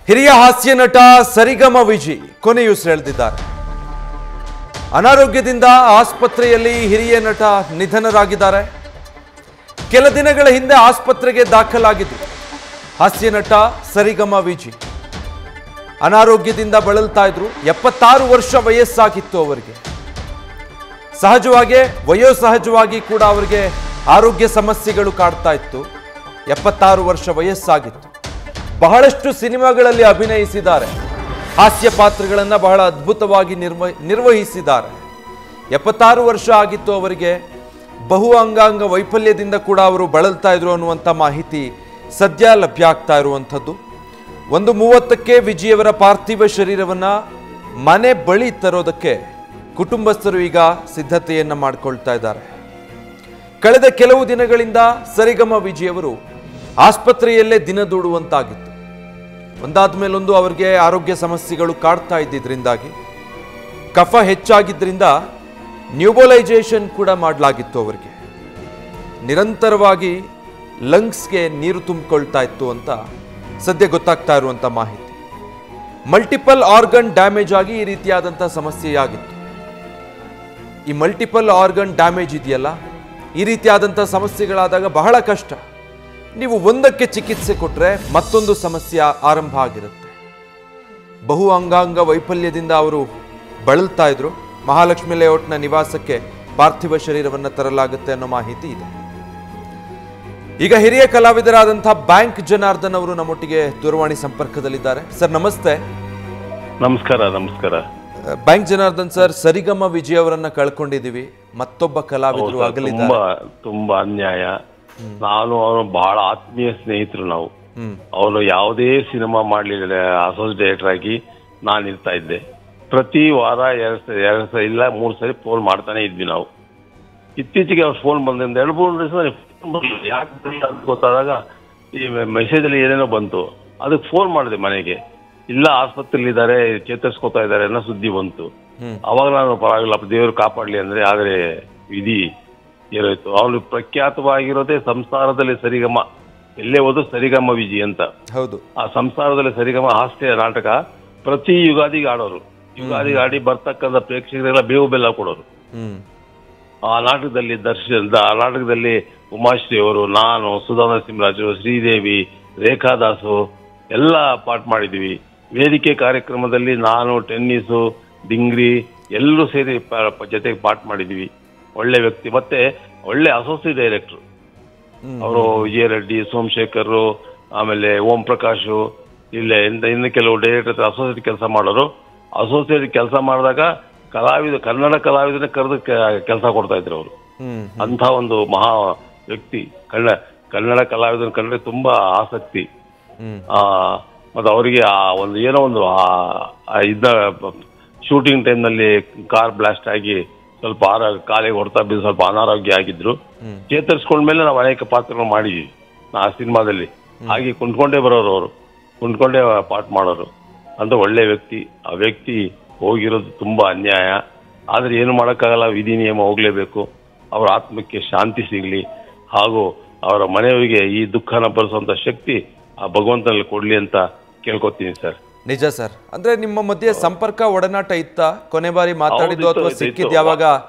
ಹಿರಿಯ ಹಾಸ್ಯ ನಟ ಸರಿಗಮ ವಿಜಿ ಕೊನೆಯುಸಿರೆಳೆದಿದ್ದಾರೆ. ಅನಾರೋಗ್ಯದಿಂದ ಆಸ್ಪತ್ರೆಯಲ್ಲಿ ಹಿರಿಯ ನಟ ನಿಧನರಾಗಿದ್ದಾರೆ. ಕೆಲ ದಿನಗಳ ಹಿಂದೆ ಆಸ್ಪತ್ರೆಗೆ ದಾಖಲಾಗಿದ್ರು ಹಾಸ್ಯ ನಟ ಸರಿಗಮ ವಿಜಿ. ಅನಾರೋಗ್ಯದಿಂದ ಬಳಲ್ತಾ ಇದ್ರು. 76 ವರ್ಷ ವಯಸ್ಸಾಗಿತ್ತು ಅವರಿಗೆ. ವಯೋಸಹಜವಾಗಿ ಕೂಡ ಅವರಿಗೆ ಆರೋಗ್ಯ ಸಮಸ್ಯೆಗಳು ಕಾಡ್ತಾ ಇತ್ತು. 76 ವರ್ಷ ವಯಸ್ಸಾಗಿತ್ತು. ಬಹಳಷ್ಟು ಸಿನಿಮಾಗಳಲ್ಲಿ ಅಭಿನಯಿಸಿದ್ದಾರೆ. ಹಾಸ್ಯ ಪಾತ್ರಗಳನ್ನು ಬಹಳ ಅದ್ಭುತವಾಗಿ ನಿರ್ವಹಿಸಿದ್ದಾರೆ. 76 ವರ್ಷ ಆಗಿತ್ತು ಅವರಿಗೆ. ಬಹು ಅಂಗಾಂಗ ವೈಫಲ್ಯದಿಂದ ಕೂಡ ಅವರು ಬಳಲ್ತಾ ಇದ್ರು ಅನ್ನುವಂಥ ಮಾಹಿತಿ ಸದ್ಯ ಲಭ್ಯ ಆಗ್ತಾ ಇರುವಂಥದ್ದು. 1:30ಕ್ಕೆ ವಿಜಿಯವರ ಪಾರ್ಥಿವ ಶರೀರವನ್ನು ಮನೆ ಬಳಿ ತರೋದಕ್ಕೆ ಕುಟುಂಬಸ್ಥರು ಈಗ ಸಿದ್ಧತೆಯನ್ನು ಮಾಡಿಕೊಳ್ತಾ ಇದ್ದಾರೆ. ಕಳೆದ ಕೆಲವು ದಿನಗಳಿಂದ ಸರಿಗಮ ವಿಜಿಯವರು ಆಸ್ಪತ್ರೆಯಲ್ಲೇ ದಿನ ದೂಡುವಂತಾಗಿತ್ತು. ಒಂದಾದ ಮೇಲೊಂದು ಅವರಿಗೆ ಆರೋಗ್ಯ ಸಮಸ್ಯೆಗಳು ಕಾಡ್ತಾ ಇದ್ದಿದ್ರಿಂದಾಗಿ ಕಫ ಹೆಚ್ಚಾಗಿದ್ದರಿಂದ ನ್ಯೂಬೋಲೈಸೇಷನ್ ಕೂಡ ಮಾಡಲಾಗಿತ್ತು ಅವರಿಗೆ. ನಿರಂತರವಾಗಿ ಲಂಗ್ಸ್ಗೆ ನೀರು ತುಂಬಿಕೊಳ್ತಾ ಇತ್ತು ಅಂತ ಸದ್ಯ ಗೊತ್ತಾಗ್ತಾ ಇರುವಂಥ ಮಾಹಿತಿ. ಮಲ್ಟಿಪಲ್ ಆರ್ಗನ್ ಡ್ಯಾಮೇಜ್ ಆಗಿ ಈ ರೀತಿಯಾದಂಥ ಸಮಸ್ಯೆಯಾಗಿತ್ತು. ಈ ಮಲ್ಟಿಪಲ್ ಆರ್ಗನ್ ಡ್ಯಾಮೇಜ್ ಇದೆಯಲ್ಲ, ಈ ರೀತಿಯಾದಂಥ ಸಮಸ್ಯೆಗಳಾದಾಗ ಬಹಳ ಕಷ್ಟ. ನೀವು ಒಂದಕ್ಕೆ ಚಿಕಿತ್ಸೆ ಕೊಟ್ಟರೆ ಮತ್ತೊಂದು ಸಮಸ್ಯೆ ಆರಂಭ ಆಗಿರುತ್ತೆ. ಬಹು ಅಂಗಾಂಗ ವೈಫಲ್ಯದಿಂದ ಅವರು ಬಳಲ್ತಾ ಇದ್ರು. ಮಹಾಲಕ್ಷ್ಮಿ ಲೇಔಟ್ನ ನಿವಾಸಕ್ಕೆ ಪಾರ್ಥಿವ ಶರೀರವನ್ನು ತರಲಾಗುತ್ತೆ ಅನ್ನೋ ಮಾಹಿತಿ ಇದೆ. ಈಗ ಹಿರಿಯ ಕಲಾವಿದರಾದಂತಹ ಬ್ಯಾಂಕ್ ಜನಾರ್ದನ್ ಅವರು ನಮ್ಮೊಟ್ಟಿಗೆ ದೂರವಾಣಿ ಸಂಪರ್ಕದಲ್ಲಿದ್ದಾರೆ. ಸರ್ ನಮಸ್ತೆ. ನಮಸ್ಕಾರ. ಬ್ಯಾಂಕ್ ಜನಾರ್ದನ್ ಸರ್, ಸರಿಗಮ ವಿಜಯ್ ಅವರನ್ನ ಕಳ್ಕೊಂಡಿದೀವಿ. ಮತ್ತೊಬ್ಬ ಕಲಾವಿದರು ಅಗಲಿದ್ದಾರೆ. ತುಂಬಾ ಅನ್ಯಾಯ. ನಾನು ಅವನು ಬಹಳ ಆತ್ಮೀಯ ಸ್ನೇಹಿತರು. ನಾವು ಅವನು ಯಾವುದೇ ಸಿನಿಮಾ ಮಾಡ್ಲಿಲ್ಲ, ಅಸೋಸಿಯೇಟ್ ಡೈರೆಕ್ಟರ್ ಆಗಿ ನಾನು ಇರ್ತಾ ಇದ್ದೆ. ಪ್ರತಿ ವಾರ 2 ಇಲ್ಲ 3 ಸರಿ ಫೋನ್ ಮಾಡ್ತಾನೆ ಇದ್ವಿ ನಾವು. ಇತ್ತೀಚೆಗೆ ಅವ್ರು ಫೋನ್ ಬಂದಿಂದ 2-3 ದಿವಸ ಯಾಕೆ ಅಂತ ಗೊತ್ತಾದಾಗ ಈ ಮೆಸೇಜ್ ಅಲ್ಲಿ ಏನೇನೋ ಬಂತು. ಅದಕ್ಕೆ ಫೋನ್ ಮಾಡಿದೆ ಮನೆಗೆ. ಇಲ್ಲ ಆಸ್ಪತ್ರೆಯಲ್ಲಿ ಇದ್ದಾರೆ, ಚೇತರಿಸ್ಕೋತಾ ಇದ್ದಾರೆ ಅನ್ನೋ ಸುದ್ದಿ ಬಂತು. ಅವಾಗ ನಾನು ಪರವಾಗಿಲ್ಲ ದೇವರು ಕಾಪಾಡ್ಲಿ ಅಂದ್ರೆ, ಆದರೆ ವಿಧಿ ಏರೋಯ್ತು. ಅವನು ಪ್ರಖ್ಯಾತವಾಗಿರೋದೇ ಸಂಸಾರದಲ್ಲಿ ಸರಿಗಮ. ಎಲ್ಲೇ ಹೋದ್ರು ಸರಿಗಮ ವಿಜಿ ಅಂತ. ಹೌದು. ಆ ಸಂಸಾರದಲ್ಲಿ ಸರಿಗಮ ಹಾಸ್ಯ ನಾಟಕ ಪ್ರತಿ ಯುಗಾದಿಗೆ ಆಡೋರು. ಯುಗಾದಿಗೆ ಆಡಿ ಬರ್ತಕ್ಕಂಥ ಪ್ರೇಕ್ಷಕರೆಲ್ಲ ಬೇವು ಬೆಲ್ಲ ಕೊಡೋರು. ಆ ನಾಟಕದಲ್ಲಿ ಆ ನಾಟಕದಲ್ಲಿ ಉಮಾಶ್ರೀ ಅವರು, ನಾನು, ಸುಧಾ ನರಸಿಂಹರಾಜು, ಶ್ರೀದೇವಿ, ರೇಖಾದಾಸು ಎಲ್ಲ ಪಾಠ ಮಾಡಿದ್ವಿ. ವೇದಿಕೆ ಕಾರ್ಯಕ್ರಮದಲ್ಲಿ ನಾನು, ಟೆನ್ನಿಸು, ಡಿಂಗ್ರಿ ಎಲ್ಲರೂ ಸೇರಿ ಜೊತೆಗೆ ಪಾಠ ಮಾಡಿದ್ವಿ. ಒಳ್ಳೆ ವ್ಯಕ್ತಿ, ಮತ್ತೆ ಒಳ್ಳೆ ಅಸೋಸಿಯೇಟ್ ಡೈರೆಕ್ಟ್ರು ಅವರು. ವಿಜಯ ರೆಡ್ಡಿ, ಸೋಮಶೇಖರ್, ಆಮೇಲೆ ಓಂ ಪ್ರಕಾಶ್, ಇಲ್ಲೇ ಇನ್ನು ಕೆಲವು ಡೈರೆಕ್ಟರ್ ಅಸೋಸಿಯೇಟ್ ಕೆಲಸ ಮಾಡೋರು. ಅಸೋಸಿಯೇಟ್ ಕೆಲಸ ಮಾಡಿದಾಗ ಕನ್ನಡ ಕಲಾವಿದನೇ ಕರೆದು ಕೆಲಸ ಕೊಡ್ತಾ ಇದ್ರು ಅವರು. ಅಂತ ಒಂದು ಮಹಾ ವ್ಯಕ್ತಿ. ಕನ್ನಡ ಕಲಾವಿದನ ಕಂಡ್ರೆ ತುಂಬಾ ಆಸಕ್ತಿ. ಮತ್ತೆ ಅವರಿಗೆ ಏನೋ ಒಂದು ಶೂಟಿಂಗ್ ಟೈಮ್ನಲ್ಲಿ ಕಾರ್ ಬ್ಲಾಸ್ಟ್ ಆಗಿ ಸ್ವಲ್ಪ ಕಾಲಿಗೆ ಹೊಡೆತ ಬಿದ್ದು ಸ್ವಲ್ಪ ಅನಾರೋಗ್ಯ ಆಗಿದ್ರು. ಚೇತರಿಸ್ಕೊಂಡ್ಮೇಲೆ ನಾವು ಅನೇಕ ಪಾತ್ರಗಳು ಮಾಡಿದ್ವಿ ಆ ಸಿನಿಮಾದಲ್ಲಿ. ಹಾಗೆ ಕುಂತ್ಕೊಂಡೇ ಬರೋರು ಅವರು, ಕುಂತ್ಕೊಂಡೇ ಪಾಠ ಮಾಡೋರು. ಅಂತ ಒಳ್ಳೆ ವ್ಯಕ್ತಿ. ಆ ವ್ಯಕ್ತಿ ಹೋಗಿರೋದು ತುಂಬಾ ಅನ್ಯಾಯ. ಆದ್ರೆ ಏನು ಮಾಡೋಕ್ಕಾಗಲ್ಲ, ವಿಧಿ ನಿಯಮ ಹೋಗ್ಲೇಬೇಕು. ಅವರ ಆತ್ಮಕ್ಕೆ ಶಾಂತಿ ಸಿಗ್ಲಿ, ಹಾಗೂ ಅವರ ಮನೆಯವರಿಗೆ ಈ ದುಃಖನ ಭರಿಸುವಂತ ಶಕ್ತಿ ಆ ಭಗವಂತನಲ್ಲಿ ಕೊಡ್ಲಿ ಅಂತ ಕೇಳ್ಕೊತೀನಿ ಸರ್. ನಿಜ ಸರ್. ಅಂದ್ರೆ ನಿಮ್ಮ ಮಧ್ಯೆ ಸಂಪರ್ಕ ಒಡನಾಟ ಇತ್ತ? ಕೊನೆ ಬಾರಿ ಮಾತಾಡಿದ್ದು ಅಥವಾ ಸಿಕ್ಕಿದ್ ಯಾವಾಗ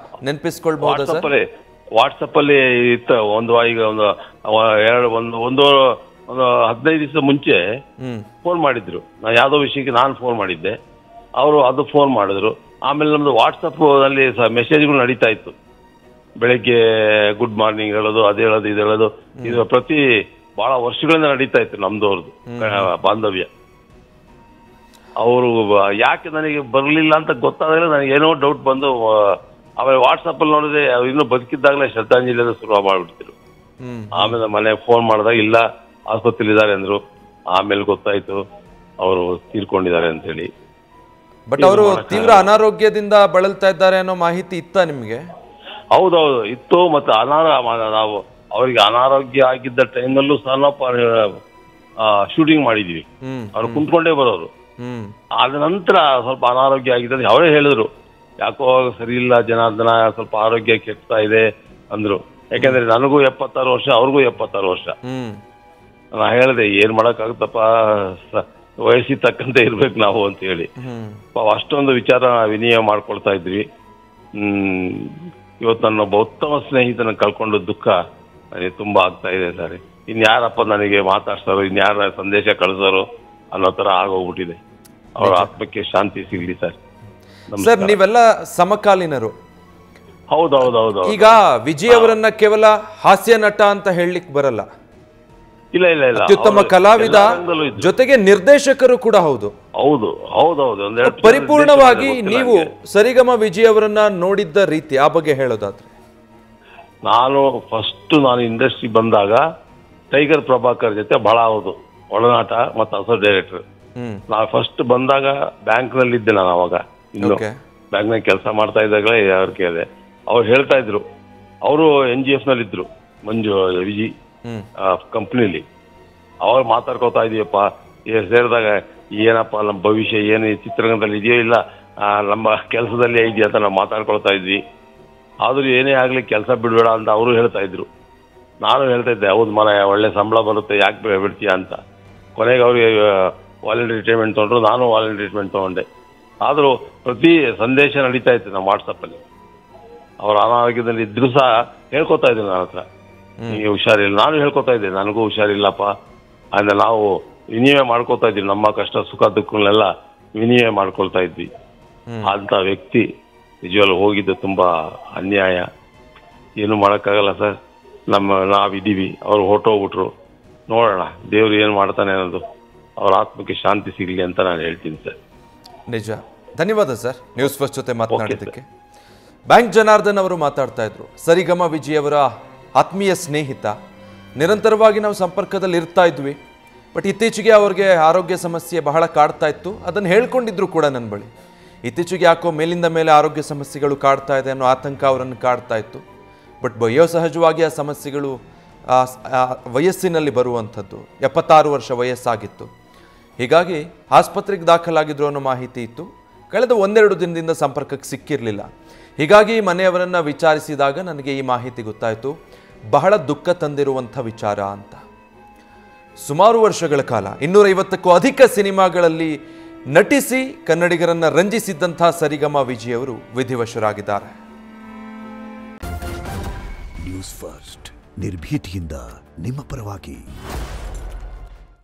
ನೆನಪಿಸ್ಕೊಳ್ಬಹುದು ಸರ್? ವಾಟ್ಸಪ್ ಅಲ್ಲಿ ಇತ್ತ. ಈಗ ಒಂದು 15 ದಿವಸ ಮುಂಚೆ ಫೋನ್ ಮಾಡಿದ್ರು. ಯಾವ್ದೋ ವಿಷಯಕ್ಕೆ ನಾನು ಫೋನ್ ಮಾಡಿದ್ದೆ, ಅವರು ಅದು ಫೋನ್ ಮಾಡಿದ್ರು. ಆಮೇಲೆ ನಮ್ದು ವಾಟ್ಸಪ್ ನಲ್ಲಿ ಮೆಸೇಜ್ಗಳು ನಡೀತಾ ಇತ್ತು. ಬೆಳಗ್ಗೆ ಗುಡ್ ಮಾರ್ನಿಂಗ್ ಹೇಳೋದು, ಅದು ಹೇಳೋದು, ಇದು ಹೇಳೋದು. ಇದು ಪ್ರತಿ ಬಹಳ ವರ್ಷಗಳಿಂದ ನಡೀತಾ ಇತ್ತು ನಮ್ದು ಅವ್ರದ್ದು ಬಾಂಧವ್ಯ. ಅವರು ಯಾಕೆ ನನಗೆ ಬರಲಿಲ್ಲ ಅಂತ ಗೊತ್ತಾದ್ರೆ ನನಗೆ ಏನೋ ಡೌಟ್ ಬಂದು, ಆಮೇಲೆ ವಾಟ್ಸಪ್ ಅಲ್ಲಿ ನೋಡಿದ್ರೆ ಇನ್ನೂ ಬದುಕಿದ್ದಾಗಲೇ ಶ್ರದ್ಧಾಂಜಲಿ ಅಂತ ಶುರು ಮಾಡ್ಬಿಡ್ತಿರು. ಆಮೇಲೆ ಮನೆ ಫೋನ್ ಮಾಡಿದಾಗ ಇಲ್ಲ ಆಸ್ಪತ್ರೆಯಲ್ಲಿ ಇದ್ದಾರೆ ಅಂದ್ರು. ಆಮೇಲೆ ಗೊತ್ತಾಯ್ತು ಅವರು ತೀರ್ಕೊಂಡಿದ್ದಾರೆ ಅಂತ ಹೇಳಿ. ಬಟ್ ಅವರು ತೀವ್ರ ಅನಾರೋಗ್ಯದಿಂದ ಬಳಲ್ತಾ ಇದ್ದಾರೆ ಅನ್ನೋ ಮಾಹಿತಿ ಇತ್ತ ನಿಮ್ಗೆ? ಹೌದೌದು ಇತ್ತು. ಮತ್ತೆ ನಾವು ಅವರಿಗೆ ಅನಾರೋಗ್ಯ ಆಗಿದ್ದ ಟೈಮಲ್ಲೂ ಸಹ ನಾವು ಶೂಟಿಂಗ್ ಮಾಡಿದ್ವಿ. ಅವ್ರು ಕುಂತ್ಕೊಂಡೇ ಬರೋರು. ಆದ ನಂತರ ಸ್ವಲ್ಪ ಅನಾರೋಗ್ಯ ಆಗಿದ್ದ ಅವರೇ ಹೇಳಿದ್ರು, ಯಾಕೋ ಸರಿ ಇಲ್ಲ ಜನಾರ್ದನ, ಸ್ವಲ್ಪ ಆರೋಗ್ಯ ಕೆಡ್ತಾ ಇದೆ ಅಂದ್ರು. ಯಾಕಂದ್ರೆ ನನಗೂ 76 ವರ್ಷ, ಅವ್ರಿಗೂ 76 ವರ್ಷ. ನಾ ಹೇಳಿದೆ ಏನ್ ಮಾಡಕ್ಕಾಗುತ್ತಪ್ಪ, ವಯಸ್ಸಿಗೆ ತಕ್ಕಂತೆ ಇರ್ಬೇಕು ನಾವು ಅಂತ ಹೇಳಿ ಅಷ್ಟೊಂದು ವಿಚಾರ ವಿನಿಮಯ ಮಾಡ್ಕೊಳ್ತಾ ಇದ್ವಿ. ಇವತ್ತು ನನ್ನ ಒಬ್ಬ ಉತ್ತಮ ಸ್ನೇಹಿತನ ಕಳ್ಕೊಂಡು ದುಃಖ ನನಗೆ ತುಂಬಾ ಆಗ್ತಾ ಇದೆ ಸರ್. ಇನ್ಯಾರಪ್ಪ ನನಗೆ ಮಾತಾಡ್ತಾರೋ, ಇನ್ಯಾರ ಸಂದೇಶ ಕಳಿಸೋರು ಅನ್ನೋ ತರ ಆಗೋಗ್ಬಿಟ್ಟಿದೆ. ಅವರ ಆತ್ಮಕ್ಕೆ ಶಾಂತಿ ಸಿಗ್ಲಿ ಸರ್. ಸರ್, ನೀವೆಲ್ಲ ಸಮಕಾಲೀನರು. ಹೌದೌದೌದು. ಈಗ ವಿಜಯ್ ಅವರನ್ನ ಕೇವಲ ಹಾಸ್ಯ ನಟ ಅಂತ ಹೇಳಲಿಕ್ಕೆ ಬರಲ್ಲ. ಇಲ್ಲ ಇಲ್ಲ ಇಲ್ಲ, ಅತ್ಯುತ್ತಮ ಕಲಾವಿದ ಜೊತೆಗೆ ನಿರ್ದೇಶಕರು ಕೂಡ ಹೌದು. ಹೌದೌದು. ಪರಿಪೂರ್ಣವಾಗಿ ನೀವು ಸರಿಗಮ ವಿಜಯ್ ಅವರನ್ನ ನೋಡಿದ್ದ ರೀತಿ ಆ ಬಗ್ಗೆ ಹೇಳೋದಾದ್ರೆ, ನಾನು ಇಂಡಸ್ಟ್ರಿ ಬಂದಾಗ ಟೈಗರ್ ಪ್ರಭಾಕರ್ ಜೊತೆ ಬಹಳ ಒಡನಾಟ ಮತ್ತು ಹೊಸ ಡೈರೆಕ್ಟರ್. ನಾನು ಫಸ್ಟ್ ಬಂದಾಗ ಬ್ಯಾಂಕ್ ನಲ್ಲಿ ಇದ್ದೆ. ನಾನು ಅವಾಗ ಇನ್ನು ಬ್ಯಾಂಕ್ ನಲ್ಲಿ ಕೆಲಸ ಮಾಡ್ತಾ ಇದ್ದಾಗಲೇ ಅವ್ರ ಕೇಳಿದೆ. ಅವ್ರು ಹೇಳ್ತಾ ಇದ್ರು, ಅವರು NGF ನಲ್ಲಿ ಇದ್ರು, ಮಂಜು ವಿಜಿ ಕಂಪ್ನಿಲಿ. ಅವಾಗ ಮಾತಾಡ್ಕೋತಾ ಇದೀಯಪ್ಪ, ಸೇರಿದಾಗ ಏನಪ್ಪ ನಮ್ಮ ಭವಿಷ್ಯ ಏನು ಚಿತ್ರರಂಗದಲ್ಲಿ ಇದೆಯೋ ಇಲ್ಲ ನಮ್ಮ ಕೆಲಸದಲ್ಲೇ ಇದೆಯಾ ಅಂತ ನಾವು ಮಾತಾಡ್ಕೊಳ್ತಾ ಇದ್ವಿ. ಆದ್ರೂ ಏನೇ ಆಗ್ಲಿ ಕೆಲಸ ಬಿಡಬೇಡ ಅಂತ ಅವರು ಹೇಳ್ತಾ ಇದ್ರು. ನಾನು ಹೇಳ್ತಾ ಇದ್ದೆ, ಹೌದು ಮರ ಒಳ್ಳೆ ಸಂಬಳ ಬರುತ್ತೆ, ಯಾಕೆ ಬಿಡ್ತೀಯ ಅಂತ. ಕೊನೆಗೆ ಅವ್ರಿಗೆ ವಾಲಂಟರಿ ಟ್ರೀಟ್ಮೆಂಟ್ ತೊಗೊಂಡ್ರು, ನಾನು ವಾಲಂಟರಿ ಟ್ರೀಟ್ಮೆಂಟ್ ತೊಗೊಂಡೆ. ಆದರೂ ಪ್ರತಿ ಸಂದೇಶ ನಡೀತಾ ಇತ್ತು ನಮ್ಮ ವಾಟ್ಸಪ್ಪಲ್ಲಿ. ಅವ್ರ ಅನಾರೋಗ್ಯದಲ್ಲಿ ಇದ್ರೂ ಸಹ ಹೇಳ್ಕೊತಾ ಇದ್ದೆ ನನ್ನ ಹತ್ರ, ನಿಮಗೆ ಹುಷಾರಿಲ್ಲ. ನಾನು ಹೇಳ್ಕೊತಾ ಇದ್ದೆ, ನನಗೂ ಹುಷಾರಿಲ್ಲಪ್ಪ ಅಂದ್ರೆ ನಾವು ವಿನಿಮಯ ಮಾಡ್ಕೊತಾ ಇದ್ವಿ. ನಮ್ಮ ಕಷ್ಟ ಸುಖ ದುಃಖಗಳನ್ನೆಲ್ಲ ವಿನಿಮಯ ಮಾಡ್ಕೊಳ್ತಾ ಇದ್ವಿ. ಅಂತ ವ್ಯಕ್ತಿ ನಿಜವಾಗ್ಲೂ ಹೋಗಿದ್ದು ತುಂಬಾ ಅನ್ಯಾಯ. ಏನು ಮಾಡೋಕ್ಕಾಗಲ್ಲ ಸರ್. ನಾವಿದ್ದೀವಿ, ಅವ್ರು ಹೊರಟೋಗ್ಬಿಟ್ರು. ನೋಡೋಣ ದೇವ್ರು ಏನು ಮಾಡ್ತಾನೆ ಅನ್ನೋದು. ಅವ್ರ ಆತ್ಮಕ್ಕೆ ಶಾಂತಿ ಸಿಗಲಿ ಅಂತ ನಾನು ಹೇಳ್ತೀನಿ ಸರ್. ನಿಜ. ಧನ್ಯವಾದ ಸರ್ ನ್ಯೂಸ್ ಫಸ್ಟ್ ಜೊತೆ ಮಾತನಾಡಿದ್ದಕ್ಕೆ. ಬ್ಯಾಂಕ್ ಜನಾರ್ದನ್ ಅವರು ಮಾತಾಡ್ತಾ ಇದ್ರು. ಸರಿಗಮ ವಿಜಯ್ ಅವರ ಆತ್ಮೀಯ ಸ್ನೇಹಿತ, ನಿರಂತರವಾಗಿ ನಾವು ಸಂಪರ್ಕದಲ್ಲಿ ಇರ್ತಾ ಇದ್ವಿ. ಬಟ್ ಇತ್ತೀಚೆಗೆ ಅವ್ರಿಗೆ ಆರೋಗ್ಯ ಸಮಸ್ಯೆ ಬಹಳ ಕಾಡ್ತಾ ಇತ್ತು. ಅದನ್ನು ಹೇಳ್ಕೊಂಡಿದ್ರು ಕೂಡ ನನ್ನ ಬಳಿ. ಇತ್ತೀಚೆಗೆ ಯಾಕೋ ಮೇಲಿಂದ ಮೇಲೆ ಆರೋಗ್ಯ ಸಮಸ್ಯೆಗಳು ಕಾಡ್ತಾ ಇದೆ ಅನ್ನೋ ಆತಂಕ ಅವರನ್ನು ಕಾಡ್ತಾ ಇತ್ತು. ಬಟ್ ವಯೋಸಹಜವಾಗಿ ಆ ಸಮಸ್ಯೆಗಳು ವಯಸ್ಸಿನಲ್ಲಿ ಬರುವಂಥದ್ದು. 76 ವರ್ಷ ವಯಸ್ಸಾಗಿತ್ತು. ಹೀಗಾಗಿ ಆಸ್ಪತ್ರೆಗೆ ದಾಖಲಾಗಿದ್ರು ಅನ್ನೋ ಮಾಹಿತಿ ಇತ್ತು. ಕಳೆದ 1-2 ದಿನದಿಂದ ಸಂಪರ್ಕಕ್ಕೆ ಸಿಕ್ಕಿರಲಿಲ್ಲ. ಹೀಗಾಗಿ ಮನೆಯವರನ್ನು ವಿಚಾರಿಸಿದಾಗ ನನಗೆ ಈ ಮಾಹಿತಿ ಗೊತ್ತಾಯಿತು. ಬಹಳ ದುಃಖ ತಂದಿರುವಂಥ ವಿಚಾರ ಅಂತ. ಸುಮಾರು ವರ್ಷಗಳ ಕಾಲ 250ಕ್ಕೂ ಅಧಿಕ ಸಿನಿಮಾಗಳಲ್ಲಿ ನಟಿಸಿ ಕನ್ನಡಿಗರನ್ನ ರಂಜಿಸಿದ್ದಂಥ ಸರಿಗಮ ವಿಜಯ್ ಅವರು ವಿಧಿವಶರಾಗಿದ್ದಾರೆ. ನ್ಯೂಸ್ ಫಸ್ಟ್ ನಿರ್ಭೀತಿಯಿಂದ ನಿಮ್ಮ ಪರವಾಗಿ.